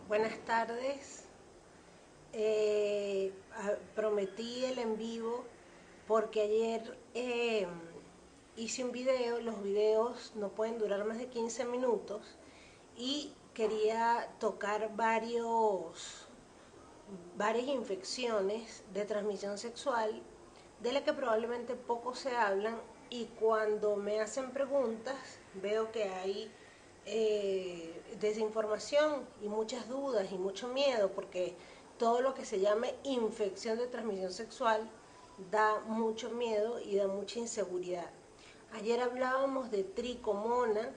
Buenas tardes. Prometí el en vivo porque ayer hice un video. Los videos no pueden durar más de 15 minutos y quería tocar varias infecciones de transmisión sexual de las que probablemente poco se hablan, y cuando me hacen preguntas veo que hay desinformación y muchas dudas y mucho miedo, porque todo lo que se llame infección de transmisión sexual da mucho miedo y da mucha inseguridad. Ayer hablábamos de tricomona,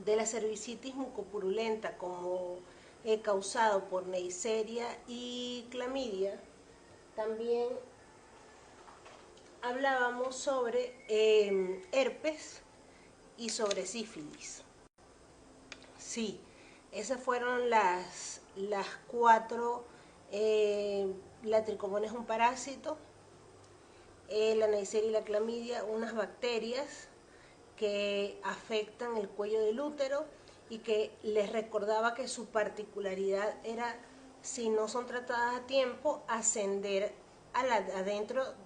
de la cervicitis mucopurulenta como causado por Neisseria y clamidia. También hablábamos sobre herpes y sobre sífilis. Sí, esas fueron las cuatro. La tricomona es un parásito, la Neisseria y la clamidia unas bacterias que afectan el cuello del útero, y que les recordaba que su particularidad era, si no son tratadas a tiempo, ascender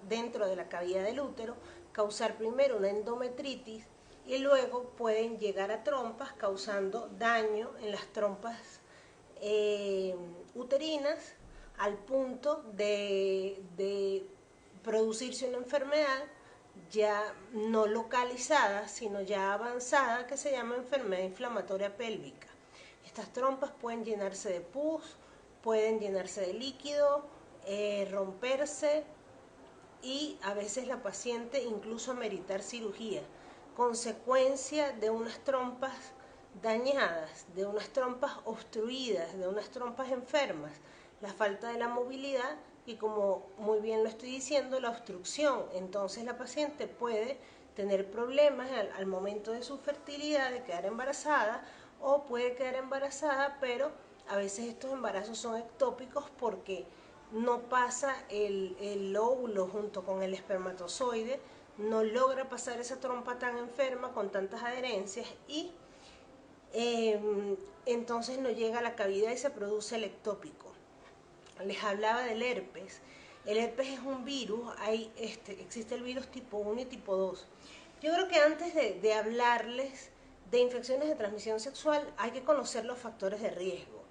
dentro de la cavidad del útero, causar primero una endometritis y luego pueden llegar a trompas, causando daño en las trompas uterinas, al punto de producirse una enfermedad ya no localizada, sino ya avanzada, que se llama enfermedad inflamatoria pélvica. Estas trompas pueden llenarse de pus, pueden llenarse de líquido, romperse, y a veces la paciente incluso ameritar cirugía, consecuencia de unas trompas dañadas, de unas trompas obstruidas, de unas trompas enfermas, la falta de la movilidad y, como muy bien lo estoy diciendo, la obstrucción. Entonces la paciente puede tener problemas al momento de su fertilidad, de quedar embarazada, o puede quedar embarazada, pero a veces estos embarazos son ectópicos porque no pasa el óvulo junto con el espermatozoide, no logra pasar esa trompa tan enferma con tantas adherencias, y entonces no llega a la cavidad y se produce el ectópico. Les hablaba del herpes. El herpes es un virus, existe el virus tipo 1 y tipo 2. Yo creo que antes de hablarles de infecciones de transmisión sexual hay que conocer los factores de riesgo.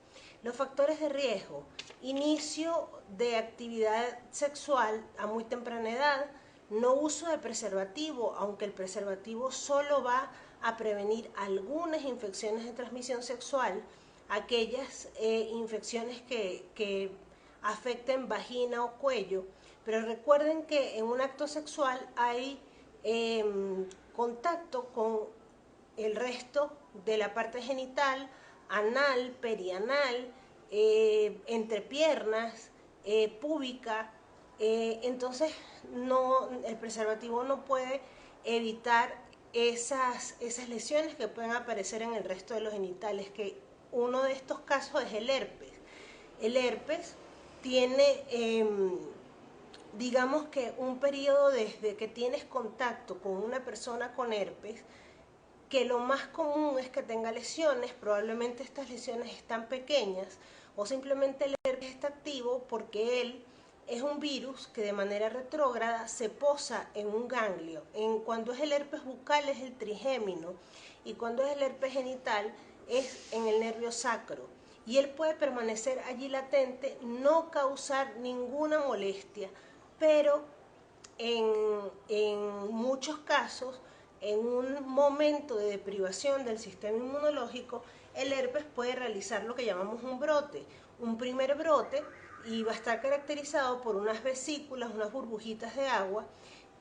Los factores de riesgo: inicio de actividad sexual a muy temprana edad, no uso de preservativo, aunque el preservativo solo va a prevenir algunas infecciones de transmisión sexual, aquellas infecciones que afecten vagina o cuello. Pero recuerden que en un acto sexual hay contacto con el resto de la parte genital, anal, perianal, entrepiernas, púbica. Entonces el preservativo no puede evitar esas lesiones que pueden aparecer en el resto de los genitales, que uno de estos casos es el herpes. El herpes tiene, digamos que un periodo desde que tienes contacto con una persona con herpes, que lo más común es que tenga lesiones. Probablemente estas lesiones están pequeñas, o simplemente el herpes está activo porque él es un virus que de manera retrógrada se posa en un ganglio. Cuando es el herpes bucal es el trigémino, y cuando es el herpes genital es en el nervio sacro. Y él puede permanecer allí latente, no causar ninguna molestia, pero en muchos casos, en un momento de deprivación del sistema inmunológico, el herpes puede realizar lo que llamamos un brote, un primer brote, y va a estar caracterizado por unas vesículas, unas burbujitas de agua,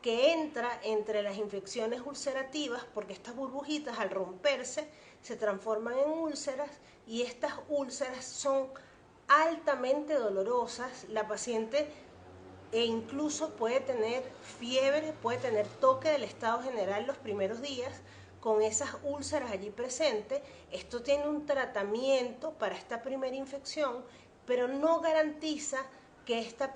que entra entre las infecciones ulcerativas, porque estas burbujitas al romperse se transforman en úlceras, y estas úlceras son altamente dolorosas. La paciente incluso puede tener fiebre, puede tener toque del estado general los primeros días con esas úlceras allí presentes. Esto tiene un tratamiento para esta primera infección, pero no garantiza que esta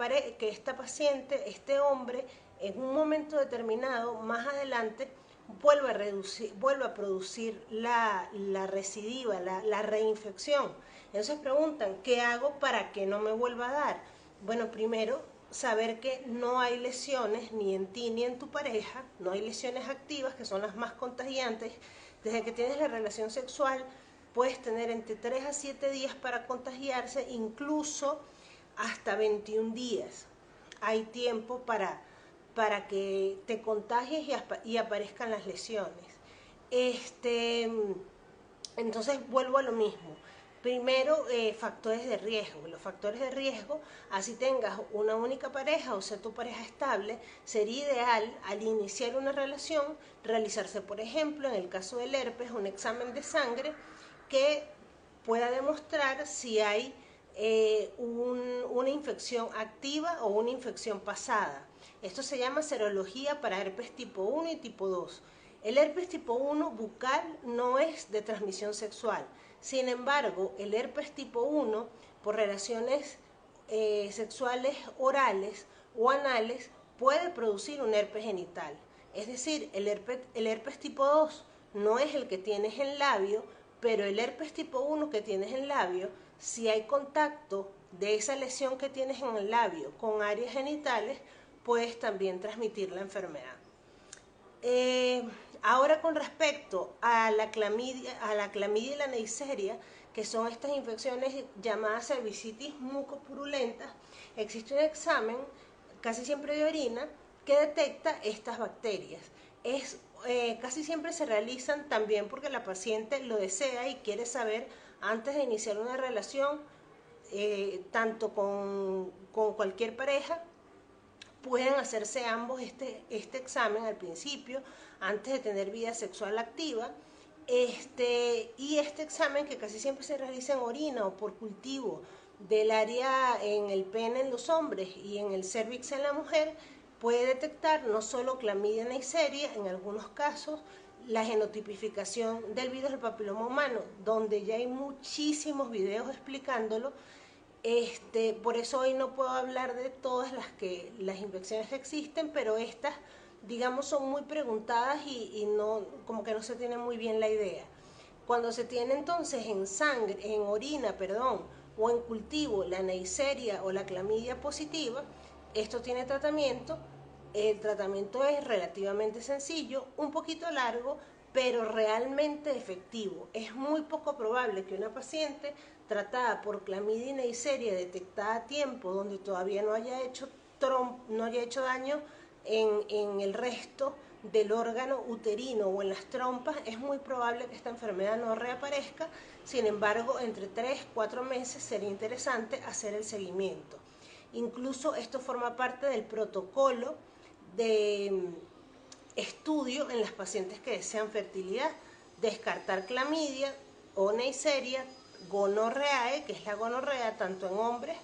paciente, este hombre, en un momento determinado, más adelante, vuelve a producir la recidiva, la reinfección. Entonces preguntan, ¿qué hago para que no me vuelva a dar? Bueno, primero, saber que no hay lesiones ni en ti ni en tu pareja, no hay lesiones activas, que son las más contagiantes. Desde que tienes la relación sexual, puedes tener entre 3 a 7 días para contagiarse, incluso hasta 21 días. Hay tiempo para que te contagies y aparezcan las lesiones. Entonces vuelvo a lo mismo. Primero, factores de riesgo. Los factores de riesgo, así tengas una única pareja o sea tu pareja estable, sería ideal al iniciar una relación realizarse, por ejemplo, en el caso del herpes, un examen de sangre que pueda demostrar si hay una infección activa o una infección pasada. Esto se llama serología para herpes tipo 1 y tipo 2. El herpes tipo 1 bucal no es de transmisión sexual. Sin embargo, el herpes tipo 1, por relaciones sexuales orales o anales, puede producir un herpes genital. Es decir, el herpes tipo 2 no es el que tienes en labio, pero el herpes tipo 1 que tienes en labio, si hay contacto de esa lesión que tienes en el labio con áreas genitales, puedes también transmitir la enfermedad. Ahora con respecto a la clamidia y la neisseria, que son estas infecciones llamadas cervicitis mucopurulentas, existe un examen, casi siempre de orina, que detecta estas bacterias. Casi siempre se realizan también porque la paciente lo desea y quiere saber antes de iniciar una relación, tanto con cualquier pareja, pueden hacerse ambos este examen al principio, antes de tener vida sexual activa. Y este examen, que casi siempre se realiza en orina o por cultivo del área en el pene en los hombres y en el cervix en la mujer, puede detectar no solo clamidia neisseria, en algunos casos la genotipificación del virus del papiloma humano, donde ya hay muchísimos videos explicándolo. Por eso hoy no puedo hablar de todas las infecciones que existen, pero estas, digamos, son muy preguntadas y no, como que no se tiene muy bien la idea. Cuando se tiene entonces en sangre, en orina, perdón, o en cultivo la neisseria o la clamidia positiva, esto tiene tratamiento. El tratamiento es relativamente sencillo, un poquito largo, pero realmente efectivo. Es muy poco probable que una paciente tratada por clamidia y neisseria detectada a tiempo, donde todavía no haya hecho daño en el resto del órgano uterino o en las trompas, es muy probable que esta enfermedad no reaparezca. Sin embargo, entre 3 y 4 meses sería interesante hacer el seguimiento. Incluso esto forma parte del protocolo de estudio en las pacientes que desean fertilidad: descartar clamidia o neisseria, gonorreae, que es la gonorrea tanto en hombres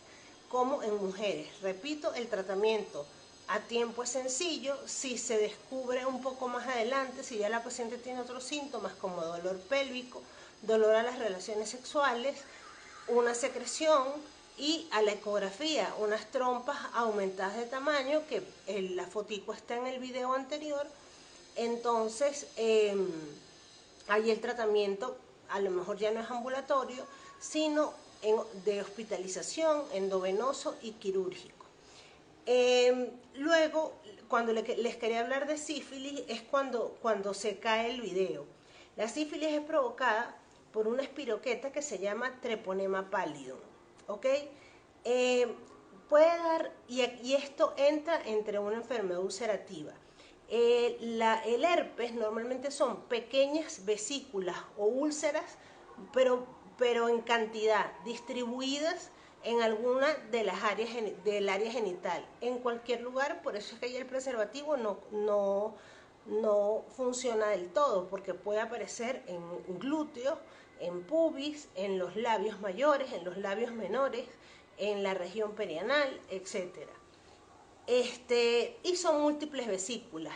como en mujeres. Repito, el tratamiento a tiempo es sencillo. Si se descubre un poco más adelante, si ya la paciente tiene otros síntomas como dolor pélvico, dolor a las relaciones sexuales, una secreción y a la ecografía unas trompas aumentadas de tamaño, que la fotico está en el video anterior, entonces ahí el tratamiento a lo mejor ya no es ambulatorio, sino de hospitalización, endovenoso y quirúrgico. Luego, cuando les quería hablar de sífilis, es cuando se cae el video. La sífilis es provocada por una espiroqueta que se llama treponema pallidum, ¿ok? Puede dar, y esto entra entre una enfermedad ulcerativa. El herpes normalmente son pequeñas vesículas o úlceras, pero en cantidad, distribuidas en alguna de las áreas del área genital, en cualquier lugar. Por eso es que ahí el preservativo no funciona del todo, porque puede aparecer en glúteos, en pubis, en los labios mayores, en los labios menores, en la región perianal, etcétera. Y son múltiples vesículas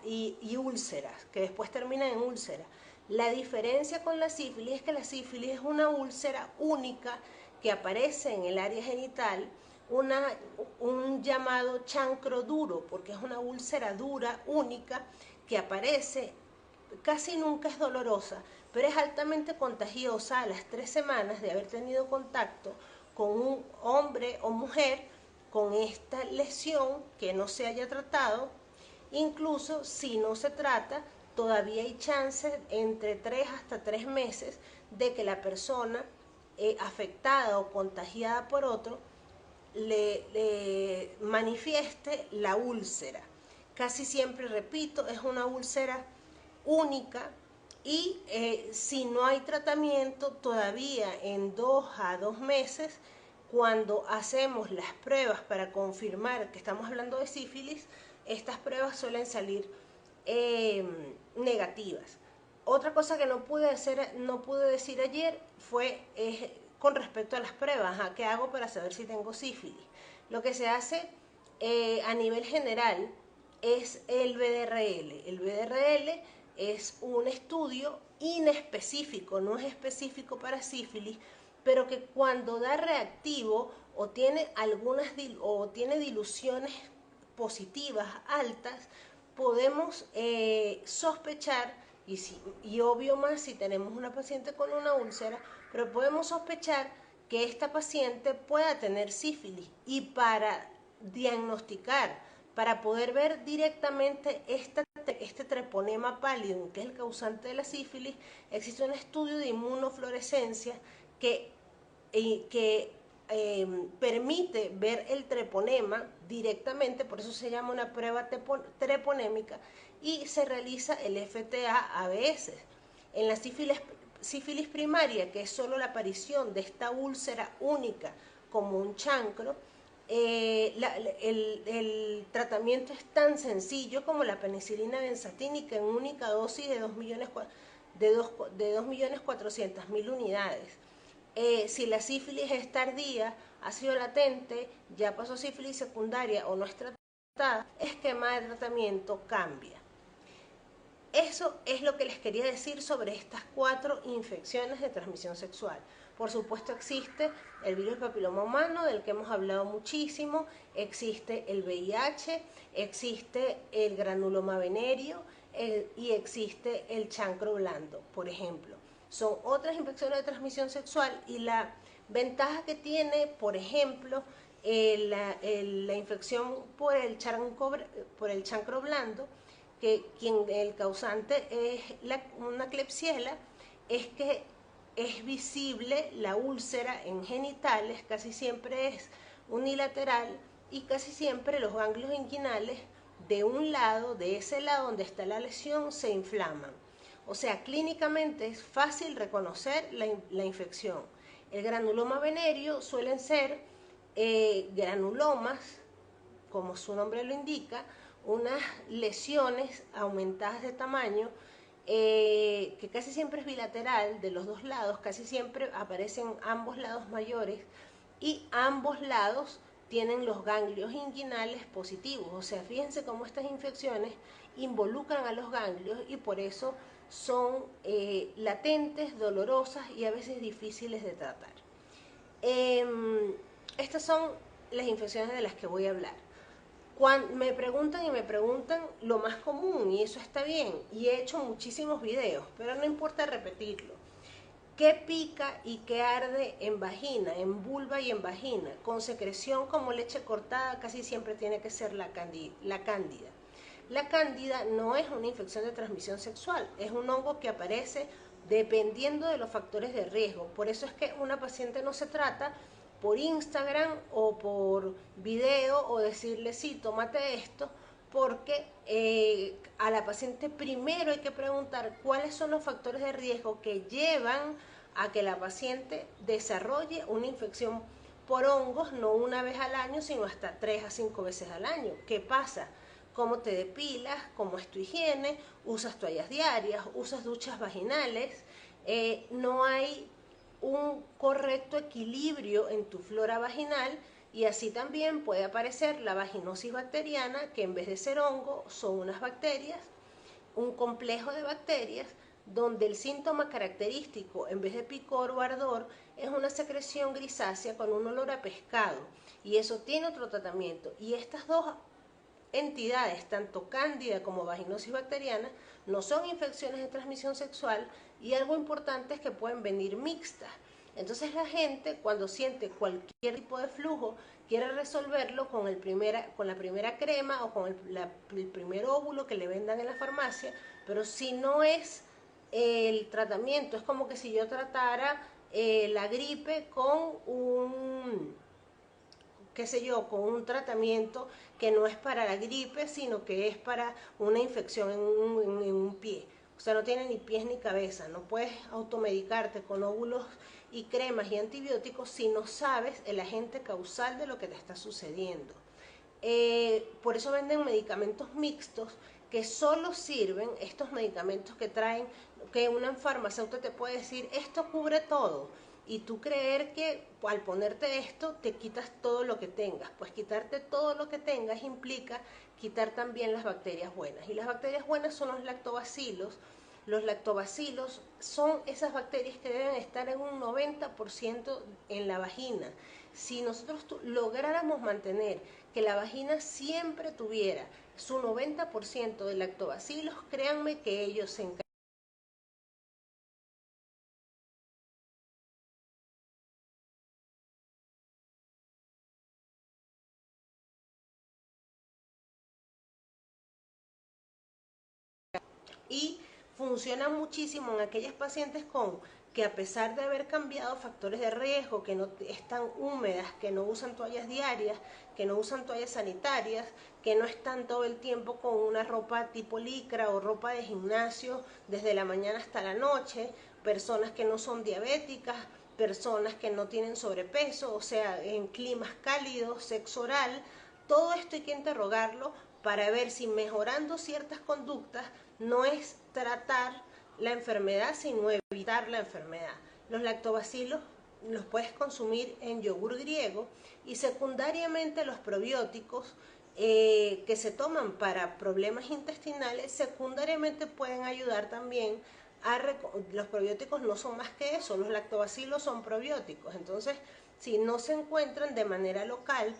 y úlceras, que después terminan en úlceras. La diferencia con la sífilis es que la sífilis es una úlcera única que aparece en el área genital, un llamado chancro duro, porque es una úlcera dura, única, que aparece casi nunca es dolorosa, pero es altamente contagiosa a las 3 semanas de haber tenido contacto con un hombre o mujer con esta lesión que no se haya tratado. Incluso si no se trata, todavía hay chances entre 3 hasta 3 meses de que la persona afectada o contagiada por otro le manifieste la úlcera. Casi siempre, repito, es una úlcera única y si no hay tratamiento, todavía en 2 a 2 meses, cuando hacemos las pruebas para confirmar que estamos hablando de sífilis, estas pruebas suelen salir negativas. Otra cosa que no pude decir ayer fue con respecto a las pruebas, ¿qué hago para saber si tengo sífilis? Lo que se hace a nivel general es el BDRL. El BDRL es un estudio inespecífico, no es específico para sífilis, pero que cuando da reactivo o tiene diluciones positivas altas, podemos sospechar, y obvio más si tenemos una paciente con una úlcera, pero podemos sospechar que esta paciente pueda tener sífilis. Y para diagnosticar, para poder ver directamente este treponema pallidum, que es el causante de la sífilis, existe un estudio de inmunofluorescencia que permite ver el treponema directamente, por eso se llama una prueba treponémica, y se realiza el FTA-ABS. En la sífilis primaria, que es solo la aparición de esta úlcera única como un chancro, el tratamiento es tan sencillo como la penicilina benzatínica en única dosis de 2.400.000 unidades. Si la sífilis es tardía, ha sido latente, ya pasó sífilis secundaria o no es tratada, el esquema de tratamiento cambia. Eso es lo que les quería decir sobre estas 4 infecciones de transmisión sexual. Por supuesto existe el virus del papiloma humano, del que hemos hablado muchísimo, existe el VIH, existe el granuloma venéreo y existe el chancro blando, por ejemplo. Son otras infecciones de transmisión sexual, y la ventaja que tiene, por ejemplo, la infección por el chancro blando, que el causante es una Klebsiella, es que es visible la úlcera en genitales, casi siempre es unilateral, y casi siempre los ganglios inguinales de un lado, de ese lado donde está la lesión, se inflaman. O sea, clínicamente es fácil reconocer la infección. El granuloma venéreo suelen ser granulomas, como su nombre lo indica, unas lesiones aumentadas de tamaño, que casi siempre es bilateral, de los 2 lados, casi siempre aparecen ambos lados mayores, y ambos lados tienen los ganglios inguinales positivos. O sea, fíjense cómo estas infecciones involucran a los ganglios y por eso son latentes, dolorosas y a veces difíciles de tratar. Estas son las infecciones de las que voy a hablar. Cuando me preguntan lo más común, y eso está bien, y he hecho muchísimos videos, pero no importa repetirlo. ¿Qué pica y qué arde en vagina, en vulva y en vagina? Con secreción como leche cortada, casi siempre tiene que ser la cándida. La cándida no es una infección de transmisión sexual, es un hongo que aparece dependiendo de los factores de riesgo. Por eso es que una paciente no se trata por Instagram o por video o decirle sí, tómate esto, porque a la paciente primero hay que preguntar cuáles son los factores de riesgo que llevan a que la paciente desarrolle una infección por hongos, no una vez al año, sino hasta 3 a 5 veces al año. ¿Qué pasa? ¿Cómo te depilas? ¿Cómo es tu higiene? ¿Usas toallas diarias? ¿Usas duchas vaginales? No hay un correcto equilibrio en tu flora vaginal, y así también puede aparecer la vaginosis bacteriana, que en vez de ser hongo son unas bacterias, un complejo de bacterias, donde el síntoma característico, en vez de picor o ardor, es una secreción grisácea con un olor a pescado, y eso tiene otro tratamiento. Y estas dos entidades, tanto cándida como vaginosis bacteriana, no son infecciones de transmisión sexual, y algo importante es que pueden venir mixtas. Entonces la gente, cuando siente cualquier tipo de flujo, quiere resolverlo con la primera crema o con el primer óvulo que le vendan en la farmacia, pero si no es el tratamiento, es como que si yo tratara la gripe con un, qué sé yo, con un tratamiento que no es para la gripe, sino que es para una infección en un pie. O sea, no tiene ni pies ni cabeza. No puedes automedicarte con óvulos y cremas y antibióticos si no sabes el agente causal de lo que te está sucediendo. Por eso venden medicamentos mixtos que solo sirven, estos medicamentos que traen, que una farmacéutica te puede decir, esto cubre todo, y tú creer que al ponerte esto te quitas todo lo que tengas. Pues quitarte todo lo que tengas implica quitar también las bacterias buenas, y las bacterias buenas son los lactobacilos. Los lactobacilos son esas bacterias que deben estar en un 90% en la vagina. Si nosotros lográramos mantener que la vagina siempre tuviera su 90% de lactobacilos, créanme que ellos se encargan. Y funciona muchísimo en aquellas pacientes con que, a pesar de haber cambiado factores de riesgo, que no están húmedas, que no usan toallas diarias, que no usan toallas sanitarias, que no están todo el tiempo con una ropa tipo licra o ropa de gimnasio desde la mañana hasta la noche, personas que no son diabéticas, personas que no tienen sobrepeso, o sea, en climas cálidos, sexo oral. Todo esto hay que interrogarlo para ver si mejorando ciertas conductas no es tratar la enfermedad, sino evitar la enfermedad. Los lactobacilos los puedes consumir en yogur griego, y secundariamente los probióticos que se toman para problemas intestinales, secundariamente pueden ayudar también los probióticos no son más que eso, los lactobacilos son probióticos. Entonces, si no se encuentran de manera local,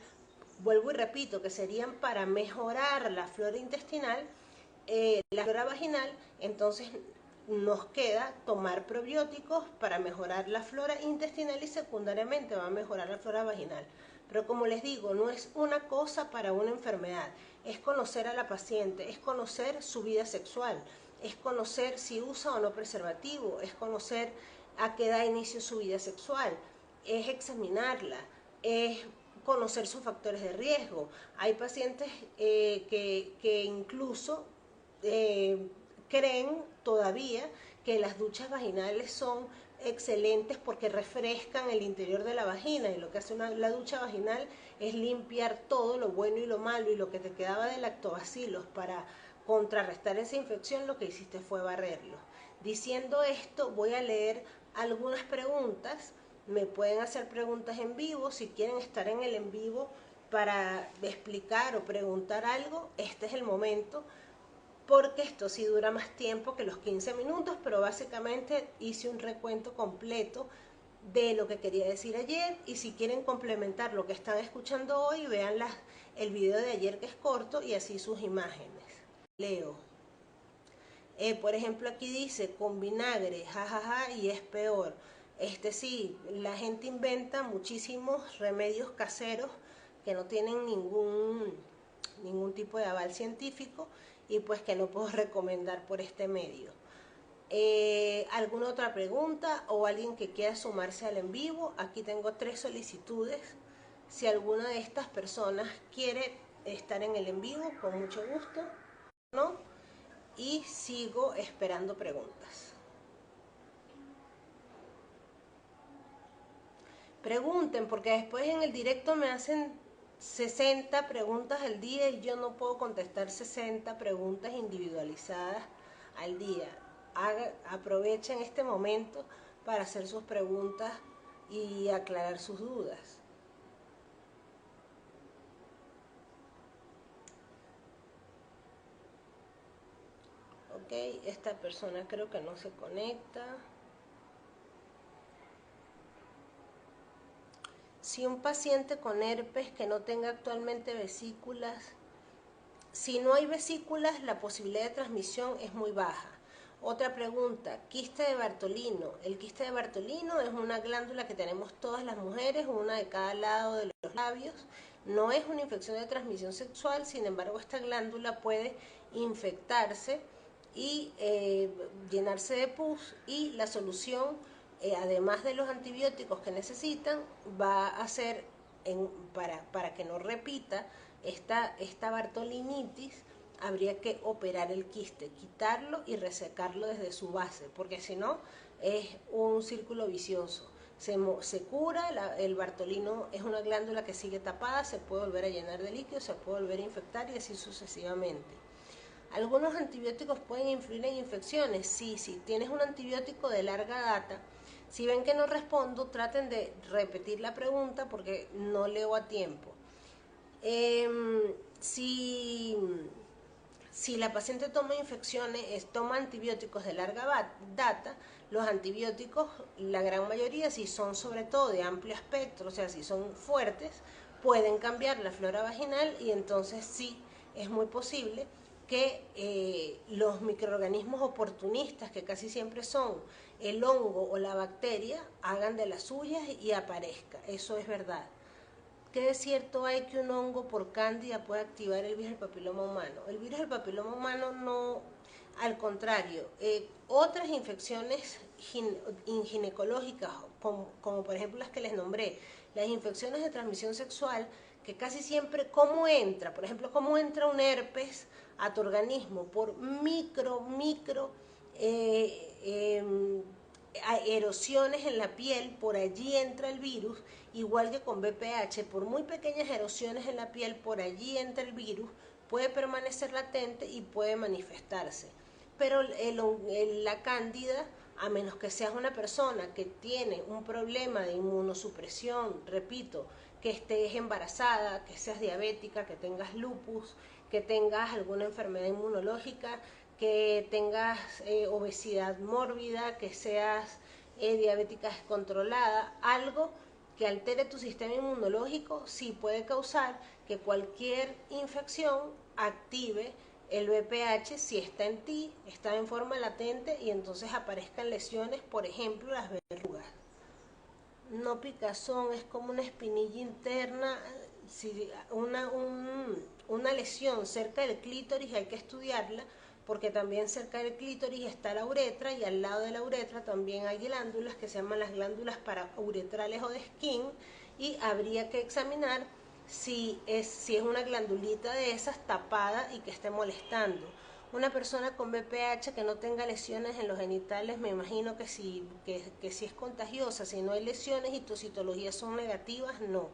vuelvo y repito, que serían para mejorar la flora intestinal, la flora vaginal, entonces nos queda tomar probióticos para mejorar la flora intestinal, y secundariamente va a mejorar la flora vaginal. Pero como les digo, no es una cosa para una enfermedad, es conocer a la paciente, es conocer su vida sexual, es conocer si usa o no preservativo, es conocer a qué da inicio su vida sexual, es examinarla, es conocer sus factores de riesgo. Hay pacientes que incluso creen todavía que las duchas vaginales son excelentes porque refrescan el interior de la vagina, y lo que hace la ducha vaginal es limpiar todo lo bueno y lo malo, y lo que te quedaba de lactobacilos para contrarrestar esa infección, lo que hiciste fue barrerlo. Diciendo esto, voy a leer algunas preguntas. Me pueden hacer preguntas en vivo. Si quieren estar en el en vivo para explicar o preguntar algo, este es el momento, porque esto sí dura más tiempo que los 15 minutos, pero básicamente hice un recuento completo de lo que quería decir ayer, y si quieren complementar lo que están escuchando hoy, vean el video de ayer, que es corto, y así sus imágenes. Leo. Por ejemplo, aquí dice con vinagre, jajaja, y es peor. Sí, la gente inventa muchísimos remedios caseros que no tienen ningún tipo de aval científico, y pues que no puedo recomendar por este medio. ¿Alguna otra pregunta o alguien que quiera sumarse al en vivo? Aquí tengo 3 solicitudes. Si alguna de estas personas quiere estar en el en vivo, con mucho gusto, ¿no? Y sigo esperando preguntas. Pregunten, porque después en el directo me hacen 60 preguntas al día, y yo no puedo contestar 60 preguntas individualizadas al día. Aprovechen este momento para hacer sus preguntas y aclarar sus dudas. Ok, esta persona creo que no se conecta. Si un paciente con herpes que no tenga actualmente vesículas Si no hay vesículas, la posibilidad de transmisión es muy baja. Otra pregunta, quiste de Bartolino. El quiste de Bartolino es una glándula que tenemos todas las mujeres, una de cada lado de los labios. No es una infección de transmisión sexual, sin embargo esta glándula puede infectarse y llenarse de pus, y la solución, además de los antibióticos que necesitan, va a ser, para que no repita esta bartolinitis, habría que operar el quiste, quitarlo y resecarlo desde su base, porque si no es un círculo vicioso. Se cura, el bartolino es una glándula que sigue tapada, se puede volver a llenar de líquido, se puede volver a infectar y así sucesivamente. ¿Algunos antibióticos pueden influir en infecciones? Sí, si tienes un antibiótico de larga data, si ven que no respondo, traten de repetir la pregunta porque no leo a tiempo. Si la paciente toma antibióticos de larga data, los antibióticos, la gran mayoría, si son sobre todo de amplio espectro, o sea, si son fuertes, pueden cambiar la flora vaginal, y entonces sí es muy posible que los microorganismos oportunistas, que casi siempre son el hongo o la bacteria, hagan de las suyas y aparezca. Eso es verdad. ¿Qué de cierto hay que un hongo por cándida puede activar el virus del papiloma humano? El virus del papiloma humano no, al contrario, otras infecciones ginecológicas, como por ejemplo las que les nombré, las infecciones de transmisión sexual, que casi siempre, ¿cómo entra? Por ejemplo, ¿cómo entra un herpes a tu organismo? Por micro erosiones en la piel, por allí entra el virus, igual que con VPH, por muy pequeñas erosiones en la piel, por allí entra el virus, puede permanecer latente y puede manifestarse. Pero la cándida, a menos que seas una persona que tiene un problema de inmunosupresión, repito, que estés embarazada, que seas diabética, que tengas lupus, que tengas alguna enfermedad inmunológica, que tengas obesidad mórbida, que seas diabética descontrolada, algo que altere tu sistema inmunológico, sí puede causar que cualquier infección active el VPH si está en ti, está en forma latente, y entonces aparezcan lesiones, por ejemplo las verrugas. No picazón, es como una espinilla interna, si una lesión cerca del clítoris hay que estudiarla, porque también cerca del clítoris está la uretra, y al lado de la uretra también hay glándulas que se llaman las glándulas parauretrales o de Skin, y habría que examinar si es una glandulita de esas tapada y que esté molestando. Una persona con VPH que no tenga lesiones en los genitales, me imagino que sí es contagiosa. Si no hay lesiones y tu citologías son negativas, no.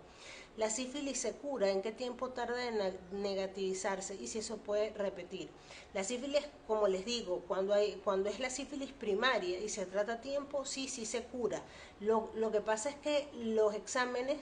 La sífilis se cura, ¿en qué tiempo tarda en negativizarse? Y si eso puede repetir. La sífilis, como les digo, cuando es la sífilis primaria y se trata a tiempo, sí se cura. Lo que pasa es que los exámenes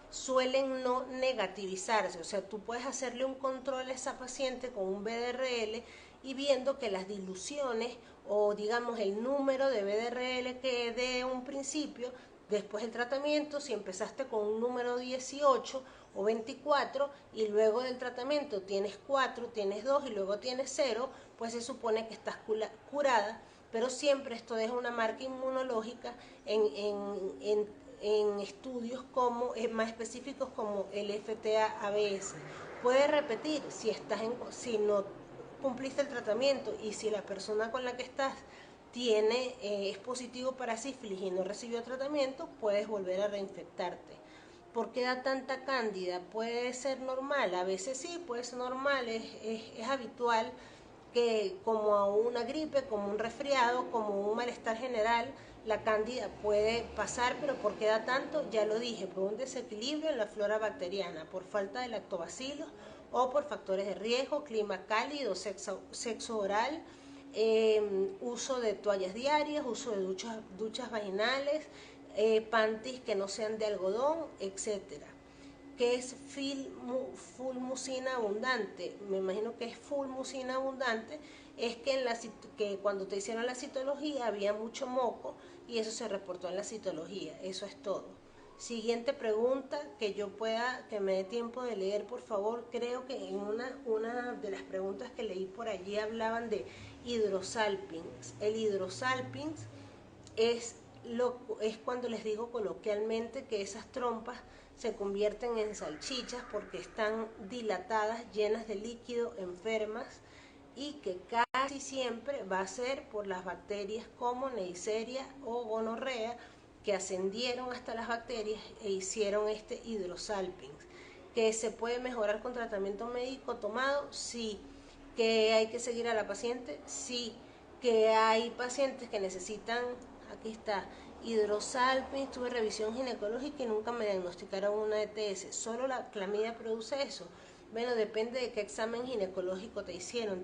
suelen no negativizarse, o sea, tú puedes hacerle un control a esa paciente con un BDRL y viendo que las diluciones, o digamos el número de BDRL que de un principio, después del tratamiento, si empezaste con un número 18 o 24 y luego del tratamiento tienes 4, tienes 2 y luego tienes 0, pues se supone que estás curada, pero siempre esto deja una marca inmunológica en estudios más específicos como el FTA-ABS. Puede repetir si no cumpliste el tratamiento, y si la persona con la que estás es positivo para sífilis y no recibió tratamiento, puedes volver a reinfectarte. ¿Por qué da tanta cándida? Puede ser normal, a veces sí, puede ser normal, es habitual que como a una gripe, como un resfriado, como un malestar general, la cándida puede pasar, pero ¿por qué da tanto? Ya lo dije, por un desequilibrio en la flora bacteriana, por falta de lactobacilos o por factores de riesgo, clima cálido, sexo oral, uso de toallas diarias, uso de duchas vaginales, panties que no sean de algodón, etcétera. ¿Qué es fulmucina abundante? Me imagino que es fulmucina abundante, es que cuando te hicieron la citología había mucho moco y eso se reportó en la citología, eso es todo. Siguiente pregunta que yo pueda, que me dé tiempo de leer, por favor. Creo que en una de las preguntas que leí por allí hablaban de hidrosalpings. El hidrosalpings es cuando les digo coloquialmente que esas trompas se convierten en salchichas porque están dilatadas, llenas de líquido, enfermas, y que casi siempre va a ser por las bacterias como Neisseria o gonorrea, que ascendieron hasta las bacterias e hicieron este hidrosalpings. Que se puede mejorar con tratamiento médico tomado, sí. Que hay que seguir a la paciente, sí. Que hay pacientes que necesitan, aquí está, hidrosalping, tuve revisión ginecológica y nunca me diagnosticaron una ETS, solo la clamidia produce eso. Bueno, depende de qué examen ginecológico te hicieron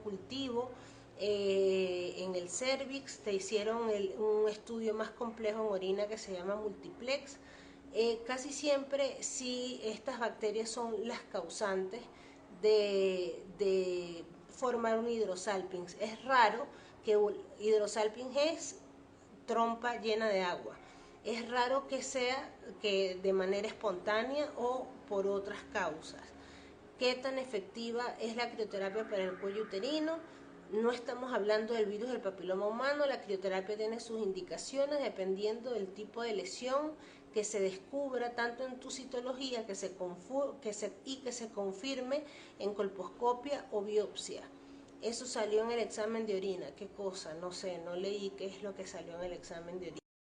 cultivo en el cervix, te hicieron un estudio más complejo en orina que se llama multiplex. Casi siempre sí estas bacterias son las causantes de formar un hidrosalpings. Es raro que un hidrosalpings es trompa llena de agua. Es raro que sea que de manera espontánea o por otras causas. ¿Qué tan efectiva es la crioterapia para el cuello uterino? No estamos hablando del virus del papiloma humano, la crioterapia tiene sus indicaciones dependiendo del tipo de lesión que se descubra tanto en tu citología y que se confirme en colposcopia o biopsia. Eso salió en el examen de orina. ¿Qué cosa? No sé, no leí qué es lo que salió en el examen de orina.